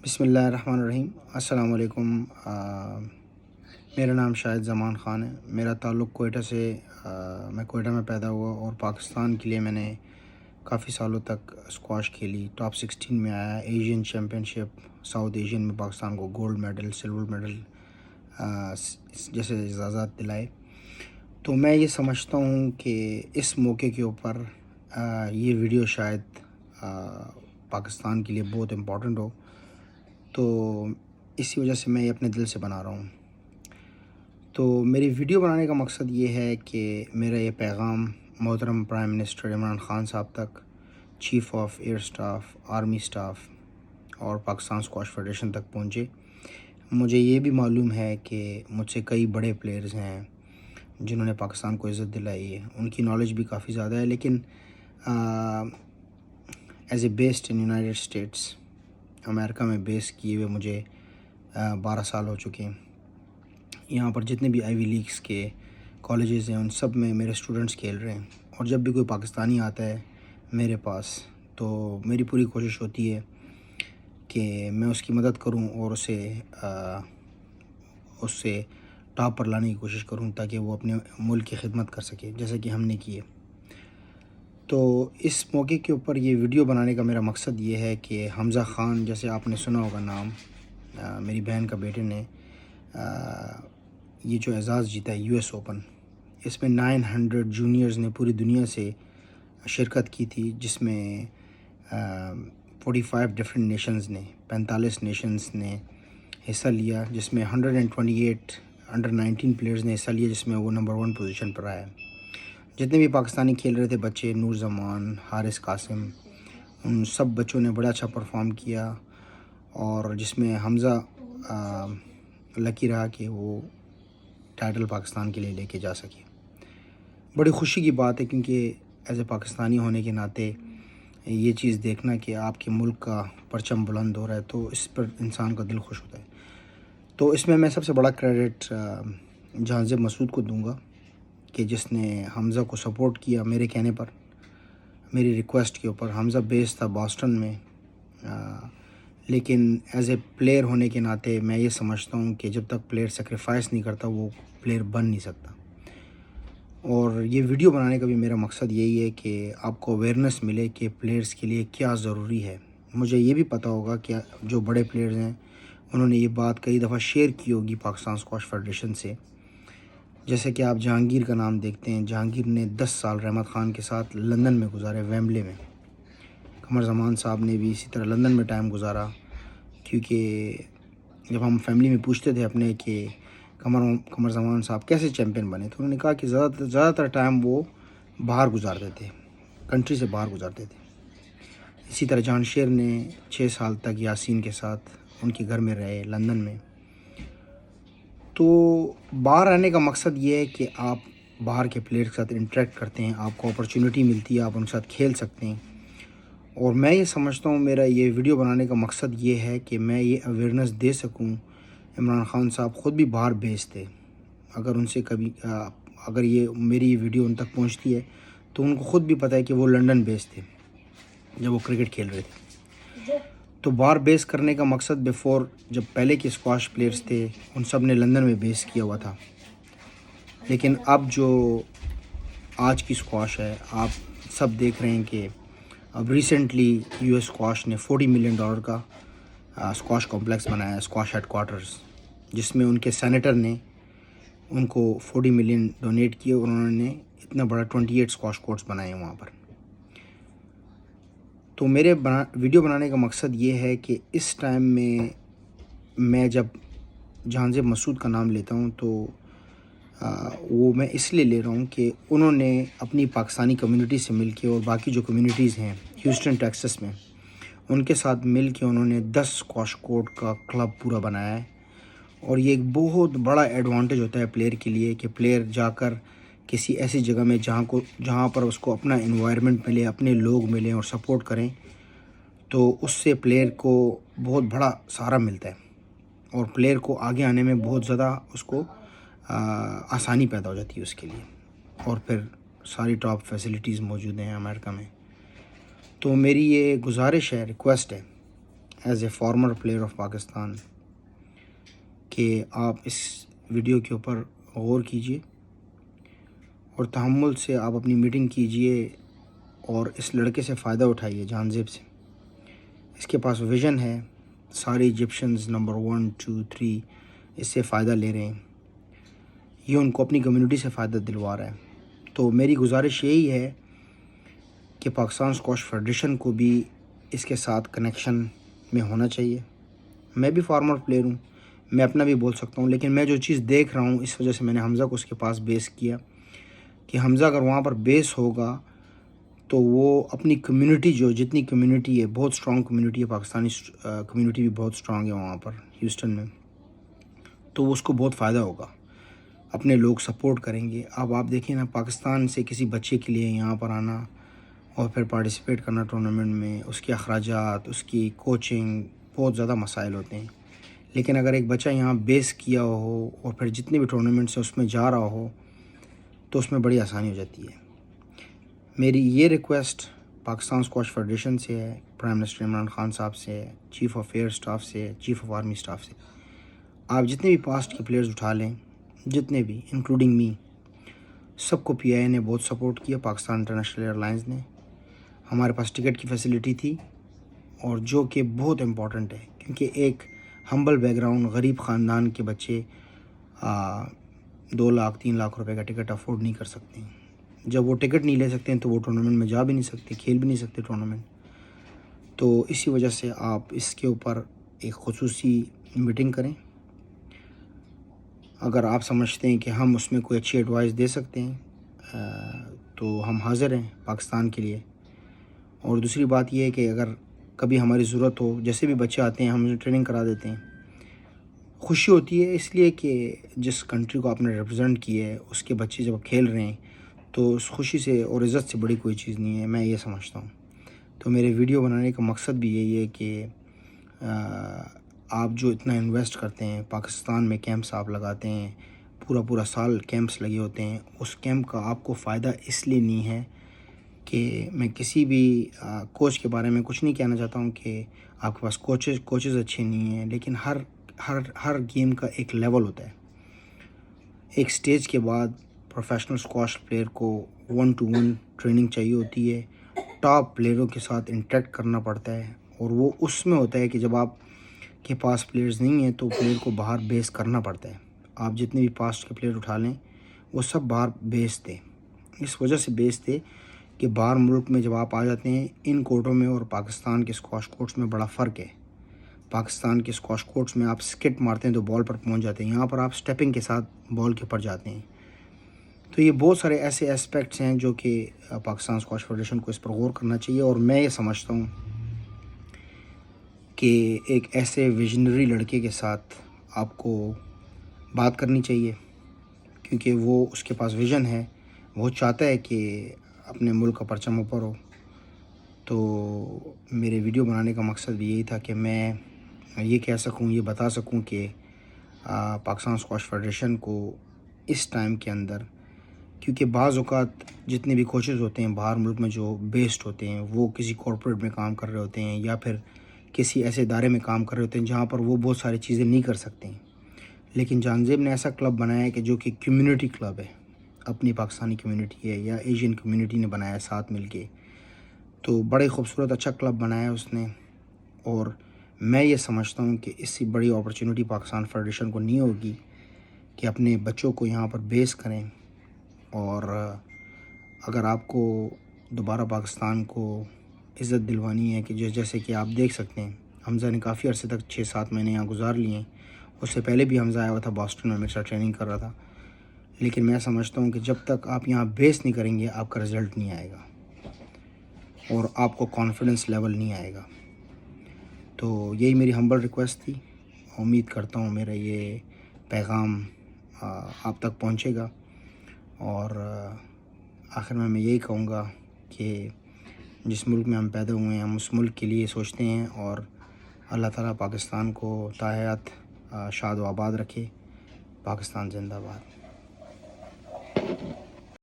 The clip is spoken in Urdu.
بسم اللہ الرحمن الرحیم۔ السلام علیکم۔ میرا نام شاہد زمان خان ہے۔ میرا تعلق کوئٹہ سے، میں کوئٹہ میں پیدا ہوا اور پاکستان کے لیے میں نے کافی سالوں تک اسکواش کھیلی۔ ٹاپ 16 میں آیا، ایشین چیمپئن شپ ساؤتھ ایشین میں پاکستان کو گولڈ میڈل، سلور میڈل جیسے اعزازات دلائے۔ تو میں یہ سمجھتا ہوں کہ اس موقع کے اوپر یہ ویڈیو شاید پاکستان کے لیے بہت امپورٹنٹ ہو، تو اسی وجہ سے میں یہ اپنے دل سے بنا رہا ہوں۔ تو میری ویڈیو بنانے کا مقصد یہ ہے کہ میرا یہ پیغام محترم پرائم منسٹر عمران خان صاحب تک، chief of air staff, army staff اور پاکستان اسکواش فیڈریشن تک پہنچے۔ مجھے یہ بھی معلوم ہے کہ مجھ سے کئی بڑے پلیئرز ہیں جنہوں نے پاکستان کو عزت دلائی ہے، ان کی نالج بھی کافی زیادہ ہے، لیکن as a based in United States, امریکہ میں بیس کیے ہوئے مجھے 12 سال ہو چکے ہیں۔ یہاں پر جتنے بھی آئی وی لیگس کے کالجز ہیں ان سب میں میرے اسٹوڈنٹس کھیل رہے ہیں، اور جب بھی کوئی پاکستانی آتا ہے میرے پاس تو میری پوری کوشش ہوتی ہے کہ میں اس کی مدد کروں اور اس سے ٹاپ پر لانے کی کوشش کروں تاکہ وہ اپنے ملک کی خدمت کر سکے، جیسے کہ ہم نے کی ہے۔ تو اس موقع کے اوپر یہ ویڈیو بنانے کا میرا مقصد یہ ہے کہ حمزہ خان، جیسے آپ نے سنا ہوگا نام، میری بہن کا بیٹے نے یہ جو اعزاز جیتا ہے US اوپن، اس میں 900 جونیئرز نے پوری دنیا سے شرکت کی تھی، جس میں 45 ڈفرینٹ نیشنز نے، 45 نیشنز نے حصہ لیا، جس میں 128 انڈر 19 پلیئرز نے حصہ لیا، جس میں وہ نمبر 1 پوزیشن پر آیا۔ جتنے بھی پاکستانی کھیل رہے تھے بچے، نور زمان، حارث قاسم، ان سب بچوں نے بڑا اچھا پرفارم کیا، اور جس میں حمزہ لکی رہا کہ وہ ٹائٹل پاکستان کے لیے لے کے جا سکے۔ بڑی خوشی کی بات ہے، کیونکہ ایز اے پاکستانی ہونے کے ناطے یہ چیز دیکھنا کہ آپ کے ملک کا پرچم بلند ہو رہا ہے تو اس پر انسان کا دل خوش ہوتا ہے۔ تو اس میں سب سے بڑا کریڈٹ جہانزیب مسعود کو دوں گا کہ جس نے حمزہ کو سپورٹ کیا میرے کہنے پر، میری ریکویسٹ کے اوپر۔ حمزہ بیس تھا باسٹن میں، لیکن ایز اے پلیئر ہونے کے ناطے میں یہ سمجھتا ہوں کہ جب تک پلیئر سیکریفائس نہیں کرتا وہ پلیئر بن نہیں سکتا۔ اور یہ ویڈیو بنانے کا بھی میرا مقصد یہی ہے کہ آپ کو اویئرنیس ملے کہ پلیئرز کے لیے کیا ضروری ہے۔ مجھے یہ بھی پتہ ہوگا کہ جو بڑے پلیئرز ہیں انہوں نے یہ بات کئی دفعہ شیئر کی ہوگی پاکستان اسکواش فیڈریشن سے، جیسے کہ آپ جہانگیر کا نام دیکھتے ہیں۔ جہانگیر نے 10 سال رحمت خان کے ساتھ لندن میں گزارے، ویمبلے میں۔ قمر زمان صاحب نے بھی اسی طرح لندن میں ٹائم گزارا، کیونکہ جب ہم فیملی میں پوچھتے تھے اپنے کہ قمر زمان صاحب کیسے چیمپئن بنے، تو انہوں نے کہا کہ زیادہ تر ٹائم وہ باہر گزارتے تھے، کنٹری سے باہر گزارتے تھے۔ اسی طرح جان شیر نے 6 سال تک یاسین کے ساتھ ان کے گھر میں رہے لندن میں۔ تو باہر رہنے کا مقصد یہ ہے کہ آپ باہر کے پلیئر کے ساتھ انٹریکٹ کرتے ہیں، آپ کو اپرچونٹی ملتی ہے، آپ ان کے ساتھ کھیل سکتے ہیں۔ اور میں یہ سمجھتا ہوں میرا یہ ویڈیو بنانے کا مقصد یہ ہے کہ میں یہ اویئرنیس دے سکوں۔ عمران خان صاحب خود بھی باہر بیس تھے، اگر یہ میری ویڈیو ان تک پہنچتی ہے تو ان کو خود بھی پتہ ہے کہ وہ لندن بیس تھے جب وہ کرکٹ کھیل رہے تھے۔ تو باہر بیس کرنے کا مقصد جب پہلے کے اسکواش پلیئرز تھے ان سب نے لندن میں بیس کیا ہوا تھا، لیکن اب جو آج کی اسکواش ہے آپ سب دیکھ رہے ہیں کہ اب ریسنٹلی US اسکواش نے $40 ملین کا اسکواش کمپلیکس بنایا ہے، اسکواش ہیڈ کوارٹرز، جس میں ان کے سینیٹر نے ان کو $40 ملین ڈونیٹ کیے، اور انہوں نے اتنا بڑا 28 اسکواش کورٹس بنائے ہیں وہاں پر۔ تو میرے ویڈیو بنانے کا مقصد یہ ہے کہ اس ٹائم میں جب جہانزیب مسعود کا نام لیتا ہوں تو وہ میں اس لیے لے رہا ہوں کہ انہوں نے اپنی پاکستانی کمیونٹی سے مل کے، اور باقی جو کمیونٹیز ہیں ہیوسٹن ٹیکسس میں، ان کے ساتھ مل کے انہوں نے 10 اسکواش کورٹ کا کلب پورا بنایا ہے۔ اور یہ ایک بہت بڑا ایڈوانٹیج ہوتا ہے پلیئر کے لیے کہ پلیئر جا کر کسی ایسی جگہ میں جہاں پر اس کو اپنا انوائرمنٹ ملے، اپنے لوگ ملیں اور سپورٹ کریں، تو اس سے پلیئر کو بہت بڑا سہارا ملتا ہے، اور پلیئر کو آگے آنے میں بہت زیادہ اس کو آسانی پیدا ہو جاتی ہے اس کے لیے، اور پھر ساری ٹاپ فیسلٹیز موجود ہیں امریکہ میں۔ تو میری یہ گزارش ہے، ریکویسٹ ہے as a former player of Pakistan کہ آپ اس ویڈیو کے اوپر غور کیجیے اور تحمل سے آپ اپنی میٹنگ کیجیے اور اس لڑکے سے فائدہ اٹھائیے، جہان زیب سے۔ اس کے پاس ویژن ہے، سارے ایجپشنز نمبر 1 2 3 اس سے فائدہ لے رہے ہیں، یہ ان کو اپنی کمیونٹی سے فائدہ دلوا رہا ہے۔ تو میری گزارش یہی ہے کہ پاکستان اسکواش فیڈریشن کو بھی اس کے ساتھ کنیکشن میں ہونا چاہیے۔ میں بھی فارمر پلیئر ہوں، میں اپنا بھی بول سکتا ہوں، لیکن میں جو چیز دیکھ رہا ہوں اس وجہ سے میں نے حمزہ کو اس کے پاس بیس کیا کہ حمزہ اگر وہاں پر بیس ہوگا تو وہ اپنی کمیونٹی، جو جتنی کمیونٹی ہے، بہت اسٹرانگ کمیونٹی ہے، پاکستانی کمیونٹی بھی بہت اسٹرانگ ہے وہاں پر ہیوسٹن میں، تو اس کو بہت فائدہ ہوگا، اپنے لوگ سپورٹ کریں گے۔ اب آپ دیکھیں نا، پاکستان سے کسی بچے کے لیے یہاں پر آنا اور پھر پارٹیسپیٹ کرنا ٹورنامنٹ میں، اس کے اخراجات، اس کی کوچنگ، بہت زیادہ مسائل ہوتے ہیں۔ لیکن اگر ایک بچہ یہاں بیس کیا ہو اور پھر جتنے بھی ٹورنامنٹس ہیں اس میں جا رہا ہو تو اس میں بڑی آسانی ہو جاتی ہے۔ میری یہ ریکویسٹ پاکستان اسکواش فیڈریشن سے ہے، پرائم منسٹر عمران خان صاحب سے، چیف آف ایئر اسٹاف سے، چیف آف آرمی اسٹاف سے، آپ جتنے بھی پاسٹ کے پلیئرز اٹھا لیں، جتنے بھی انکلوڈنگ می، سب کو پی آئی اے نے بہت سپورٹ کیا، پاکستان انٹرنیشنل ایئر لائنز نے۔ ہمارے پاس ٹکٹ کی فیسلٹی تھی، اور جو کہ بہت امپورٹنٹ ہے، کیونکہ ایک ہمبل بیک گراؤنڈ، غریب خاندان کے بچے 2 لاکھ 3 لاکھ روپے کا ٹکٹ افورڈ نہیں کر سکتے ہیں۔ جب وہ ٹکٹ نہیں لے سکتے ہیں تو وہ ٹورنامنٹ میں جا بھی نہیں سکتے، کھیل بھی نہیں سکتے ٹورنامنٹ۔ تو اسی وجہ سے آپ اس کے اوپر ایک خصوصی میٹنگ کریں۔ اگر آپ سمجھتے ہیں کہ ہم اس میں کوئی اچھی ایڈوائس دے سکتے ہیں تو ہم حاضر ہیں پاکستان کے لیے۔ اور دوسری بات یہ ہے کہ اگر کبھی ہماری ضرورت ہو، جیسے بھی بچے آتے ہیں ہم انہیں ٹریننگ کرا دیتے ہیں۔ خوشی ہوتی ہے اس لیے کہ جس کنٹری کو آپ نے ریپرزینٹ کیا ہے اس کے بچے جب کھیل رہے ہیں تو اس خوشی سے اور عزت سے بڑی کوئی چیز نہیں ہے، میں یہ سمجھتا ہوں۔ تو میرے ویڈیو بنانے کا مقصد بھی یہی ہے کہ آپ جو اتنا انویسٹ کرتے ہیں، پاکستان میں کیمپس آپ لگاتے ہیں، پورا سال کیمپس لگے ہوتے ہیں، اس کیمپ کا آپ کو فائدہ اس لیے نہیں ہے کہ میں کسی بھی کوچ کے بارے میں کچھ نہیں کہنا چاہتا ہوں کہ آپ کے پاس کوچز اچھے نہیں ہیں، لیکن ہر گیم کا ایک لیول ہوتا ہے۔ ایک سٹیج کے بعد پروفیشنل اسکواش پلیئر کو 1 to 1 ٹریننگ چاہیے ہوتی ہے، ٹاپ پلیئروں کے ساتھ انٹریکٹ کرنا پڑتا ہے، اور وہ اس میں ہوتا ہے کہ جب آپ کے پاس پلیئرز نہیں ہیں تو پلیئر کو باہر بیس کرنا پڑتا ہے۔ آپ جتنے بھی پاسٹ کے پلیئر اٹھا لیں وہ سب باہر بیس تھے، اس وجہ سے بیس تھے کہ باہر ملک میں جب آپ آ جاتے ہیں، ان کورٹوں میں اور پاکستان کے اسکواش کورٹس میں بڑا فرق ہے۔ پاکستان کے اسکواش کورٹس میں آپ سکٹ مارتے ہیں تو بال پر پہنچ جاتے ہیں، یہاں پر آپ سٹیپنگ کے ساتھ بال کے اوپر جاتے ہیں۔ تو یہ بہت سارے ایسے اسپیکٹس ہیں جو کہ پاکستان اسکواش فیڈریشن کو اس پر غور کرنا چاہیے، اور میں یہ سمجھتا ہوں کہ ایک ایسے ویژنری لڑکے کے ساتھ آپ کو بات کرنی چاہیے، کیونکہ وہ اس کے پاس ویژن ہے، وہ چاہتا ہے کہ اپنے ملک کا پرچم اوپر ہو۔ تو میرے ویڈیو بنانے کا مقصد بھی یہی تھا کہ میں یہ کہہ سکوں، یہ بتا سکوں کہ پاکستان اسکواش فیڈریشن کو اس ٹائم کے اندر، کیونکہ بعض اوقات جتنے بھی کوچز ہوتے ہیں باہر ملک میں جو بیسڈ ہوتے ہیں وہ کسی کارپوریٹ میں کام کر رہے ہوتے ہیں یا پھر کسی ایسے ادارے میں کام کر رہے ہوتے ہیں جہاں پر وہ بہت ساری چیزیں نہیں کر سکتے ہیں، لیکن جہان زیب نے ایسا کلب بنایا ہے کہ جو کہ کمیونٹی کلب ہے، اپنی پاکستانی کمیونٹی ہے یا ایشین کمیونٹی نے بنایا ہے ساتھ مل کے، تو بڑے خوبصورت اچھا کلب بنایا ہے اس نے۔ اور میں یہ سمجھتا ہوں کہ اس سے بڑی اپرچونٹی پاکستان فیڈریشن کو نہیں ہوگی کہ اپنے بچوں کو یہاں پر بیس کریں۔ اور اگر آپ کو دوبارہ پاکستان کو عزت دلوانی ہے کہ جیسے کہ آپ دیکھ سکتے ہیں، حمزہ نے کافی عرصے تک 6-7 مہینے یہاں گزار لیے ہیں، اس سے پہلے بھی حمزہ آیا ہوا تھا باسٹن میں، میرے ساتھ ٹریننگ کر رہا تھا، لیکن میں سمجھتا ہوں کہ جب تک آپ یہاں بیس نہیں کریں گے آپ کا رزلٹ نہیں آئے گا اور آپ کو کانفیڈنس لیول نہیں آئے گا۔ تو یہی میری ہمبل ریکویسٹ تھی، امید کرتا ہوں میرا یہ پیغام آپ تک پہنچے گا، اور آخر میں یہی کہوں گا کہ جس ملک میں ہم پیدا ہوئے ہیں ہم اس ملک کے لیے سوچتے ہیں، اور اللہ تعالیٰ پاکستان کو تا حیات شاد و آباد رکھے۔ پاکستان زندہ باد۔